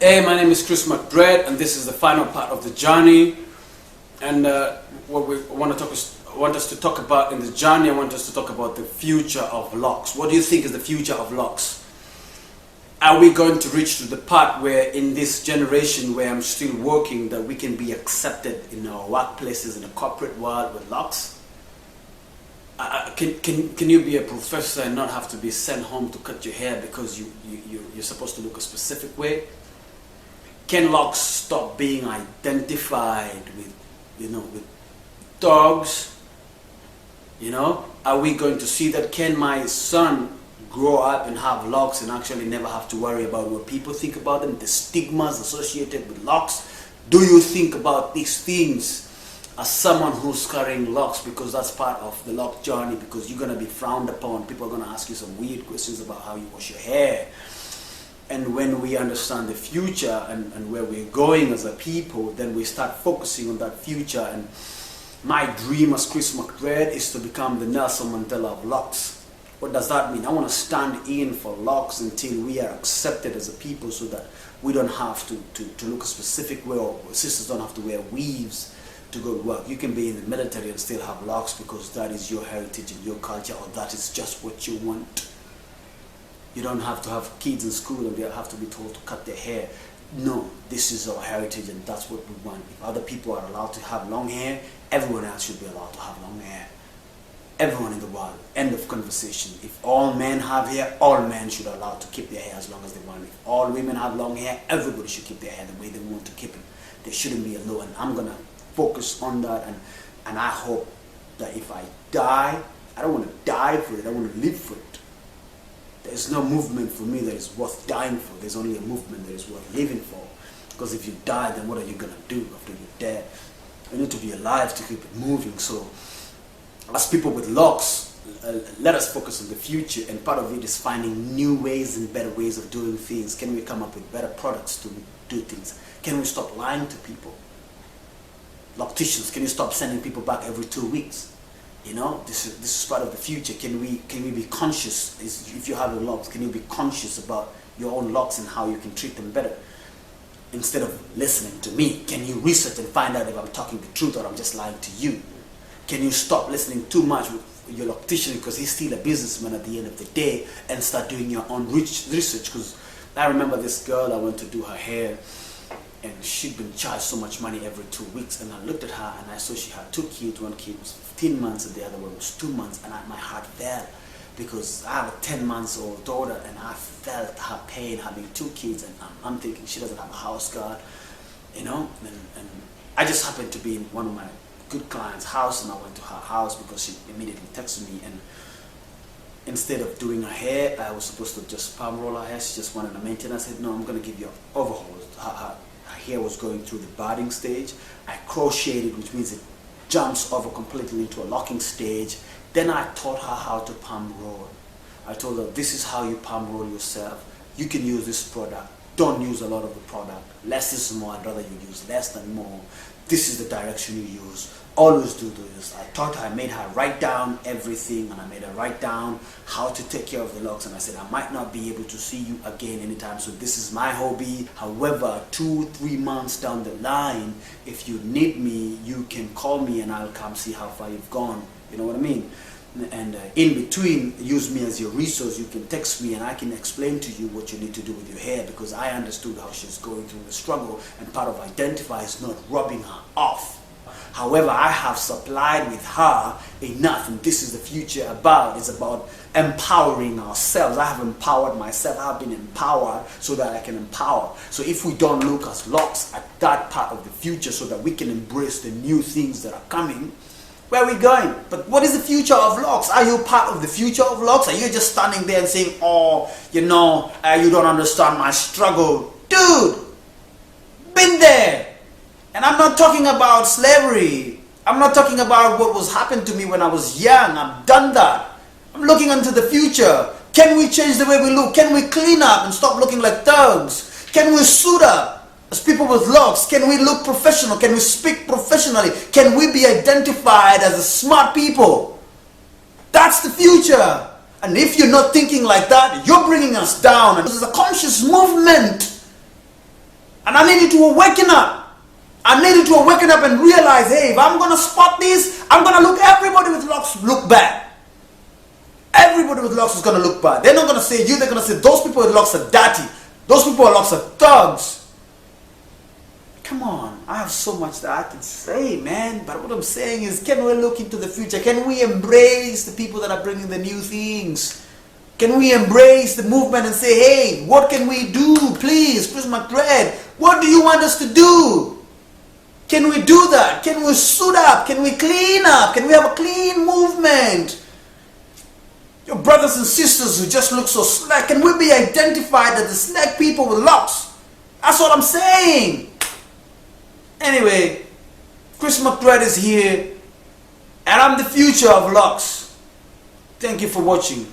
Hey, my name is Chris McDread, and this is the final part of the journey. And what we want us to talk about in the journey, I want us to talk about the future of locks. What do you think is the future of locks? Are we going to reach to the part where in this generation where I'm still working that we can be accepted in our workplaces, in the corporate world with locks? Can you be a professor and not have to be sent home to cut your hair because you're supposed to look a specific way? Can locks stop being identified with dogs? Are we going to see that? Can my son grow up and have locks and actually never have to worry about what people think about them, the stigmas associated with locks? Do you think about these things as someone who's carrying locks, because that's part of the lock journey, because you're going to be frowned upon? People are going to ask you some weird questions about how you wash your hair. And when we understand the future and where we're going as a people, then we start focusing on that future. And my dream as Chris McDread is to become the Nelson Mandela of locks. What does that mean? I want to stand in for locks until we are accepted as a people, so that we don't have to look a specific way, or sisters don't have to wear weaves to go to work. You can be in the military and still have locks because that is your heritage and your culture, or that is just what you want. You don't have to have kids in school and they have to be told to cut their hair. No, this is our heritage and that's what we want. If other people are allowed to have long hair, everyone else should be allowed to have long hair. Everyone in the world. End of conversation. If all men have hair, all men should be allowed to keep their hair as long as they want. If all women have long hair, everybody should keep their hair the way they want to keep it. There shouldn't be a law, and I'm going to focus on that, and I hope that if I die, I don't want to die for it, I want to live for it. There's no movement for me that is worth dying for. There's only a movement that is worth living for. Because if you die, then what are you going to do after you're dead? You need to be alive to keep it moving. So, as people with locks, let us focus on the future. And part of it is finding new ways and better ways of doing things. Can we come up with better products to do things? Can we stop lying to people? Locticians, can you stop sending people back every 2 weeks? This is part of the future. Can we be conscious? If you have locks, can you be conscious about your own locks and how you can treat them better? Instead of listening to me, can you research and find out if I'm talking the truth or I'm just lying to you? Can you stop listening too much with your loctician because he's still a businessman at the end of the day, and start doing your own research? Because I remember this girl, I went to do her hair, and she'd been charged so much money every 2 weeks, and I looked at her and I saw she had 2 kids. One kid was 15 months and the other one was 2 months, and my heart fell, because I have a 10-month-old daughter, and I felt her pain having 2 kids, and I'm thinking she doesn't have a house guard, and I just happened to be in one of my good clients' house, and I went to her house because she immediately texted me, and instead of doing her hair, I was supposed to just palm roll her hair. She just wanted a maintenance. I said, no, I'm going to give you an overhaul. Her hair was going through the budding stage. I crocheted, which means it jumps over completely into a locking stage. Then I taught her how to palm roll. I told her, this is how you palm roll yourself. You can use this product. Don't use a lot of the product. Less is more. I'd rather you use less than more. This is the direction you use. Always do this. I taught her, I made her write down everything, and I made her write down how to take care of the locks, and I said, I might not be able to see you again anytime, so this is my hobby. However, 2-3 months down the line, if you need me, you can call me and I'll come see how far you've gone. You know what I mean? And in between, use me as your resource. You can text me and I can explain to you what you need to do with your hair, because I understood how she's going through the struggle, and part of identify is not rubbing her off. However, I have supplied with her enough, and this is the future about. It's about empowering ourselves. I have empowered myself. I have been empowered so that I can empower. So if we don't look as locks at that part of the future, so that we can embrace the new things that are coming, where are we going? But what is the future of locks? Are you part of the future of locks? Are you just standing there and saying, oh, you don't understand my struggle? Dude, been there. And I'm not talking about slavery. I'm not talking about what was happened to me when I was young. I've done that. I'm looking into the future. Can we change the way we look? Can we clean up and stop looking like thugs? Can we suit up as people with locks? Can we look professional? Can we speak professionally? Can we be identified as a smart people? That's the future. And if you're not thinking like that, you're bringing us down. And this is a conscious movement. And I need you to awaken up. I need you to awaken up and realize, hey, if I'm going to spot this, I'm going to look everybody with locks look bad. Everybody with locks is going to look bad. They're not going to say you, they're going to say those people with locks are dirty. Those people with locks are thugs. Come on, I have so much that I can say, man. But what I'm saying is, can we look into the future? Can we embrace the people that are bringing the new things? Can we embrace the movement and say, hey, what can we do? Please, Chris McDread, what do you want us to do? Can we do that? Can we suit up? Can we clean up? Can we have a clean movement? Your brothers and sisters who just look so slack, can we be identified as the slack people with locks? That's what I'm saying. Anyway, Chris McDread is here, and I'm the future of locks. Thank you for watching.